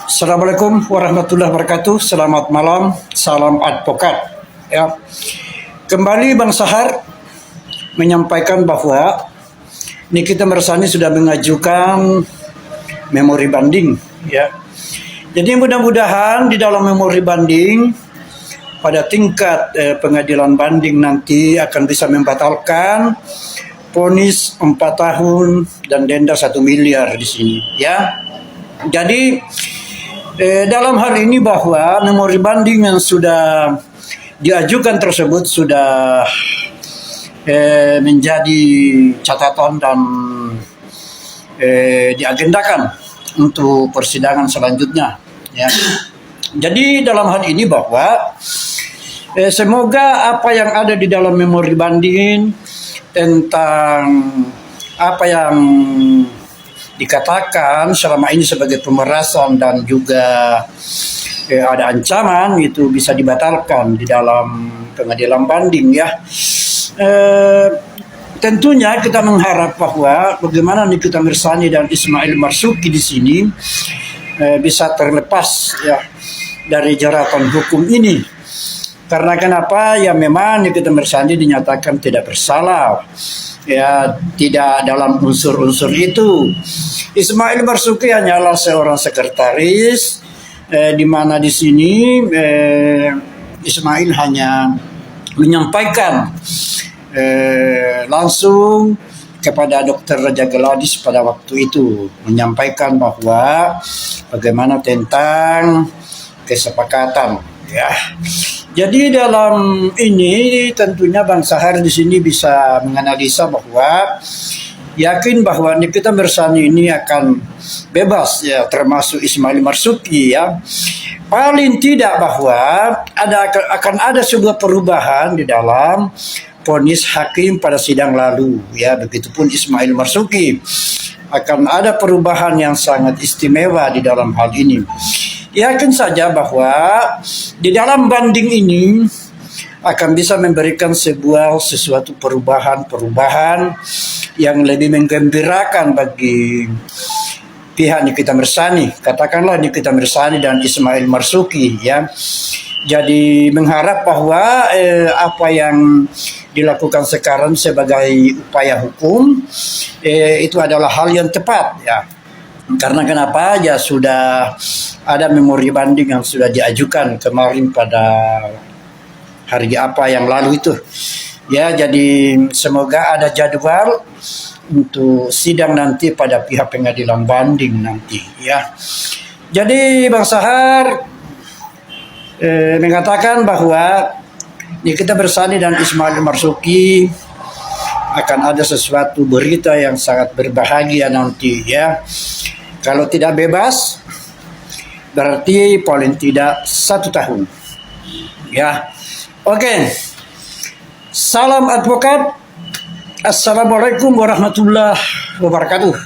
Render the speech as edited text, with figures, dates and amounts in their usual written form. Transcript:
Assalamualaikum warahmatullahi wabarakatuh. Selamat malam, salam advokat. Ya, kembali Bang Sahar menyampaikan bahwa Nikita Mirzani sudah mengajukan memori banding. Ya, jadi mudah-mudahan di dalam memori banding pada tingkat pengadilan banding nanti akan bisa membatalkan vonis 4 tahun dan denda 1 miliar di sini. Ya, jadi dalam hal ini bahwa memori banding yang sudah diajukan tersebut sudah menjadi catatan dan diagendakan untuk persidangan selanjutnya. Ya. Jadi dalam hal ini bahwa semoga apa yang ada di dalam memori banding tentang apa yang dikatakan selama ini sebagai pemerasan dan juga ada ancaman itu bisa dibatalkan di dalam pengadilan banding ya. Tentunya kita mengharap bahwa bagaimana Nikita Mirzani dan Ismail Marzuki di sini bisa terlepas ya dari jeratan hukum ini. Karena kenapa? Ya memang Nikita Mirzani dinyatakan tidak bersalah. Ya tidak dalam unsur-unsur itu. Ismail Marzuki hanyalah seorang sekretaris di mana di sini Ismail hanya menyampaikan langsung kepada Dr. Raja Gladys pada waktu itu, menyampaikan bahwa bagaimana tentang kesepakatan ya. Jadi dalam ini tentunya Bang Sahar di sini bisa menganalisa bahwa yakin bahwa Nikita Mirzani ini akan bebas ya, termasuk Ismail Marzuki ya. Paling tidak bahwa akan ada sebuah perubahan di dalam vonis hakim pada sidang lalu ya. Begitupun Ismail Marzuki akan ada perubahan yang sangat istimewa di dalam hal ini. Yakin saja bahwa di dalam banding ini akan bisa memberikan sesuatu perubahan yang lebih menggembirakan bagi pihak Nikita Mirzani. Katakanlah Nikita Mirzani dan Ismail Marzuki ya. Jadi mengharap bahwa apa yang dilakukan sekarang sebagai upaya hukum itu adalah hal yang tepat ya. Karena kenapa? Ya sudah ada memori banding yang sudah diajukan kemarin pada hari apa yang lalu itu. Ya, jadi semoga ada jadwal untuk sidang nanti pada pihak pengadilan banding nanti ya. Jadi Bang Sahar mengatakan bahwa Nikita Mirzani dan Ismail Marzuki akan ada sesuatu berita yang sangat berbahagia nanti ya. Kalau tidak bebas berarti paling tidak 1 tahun ya. Oke. Salam advokat. Assalamualaikum warahmatullahi wabarakatuh.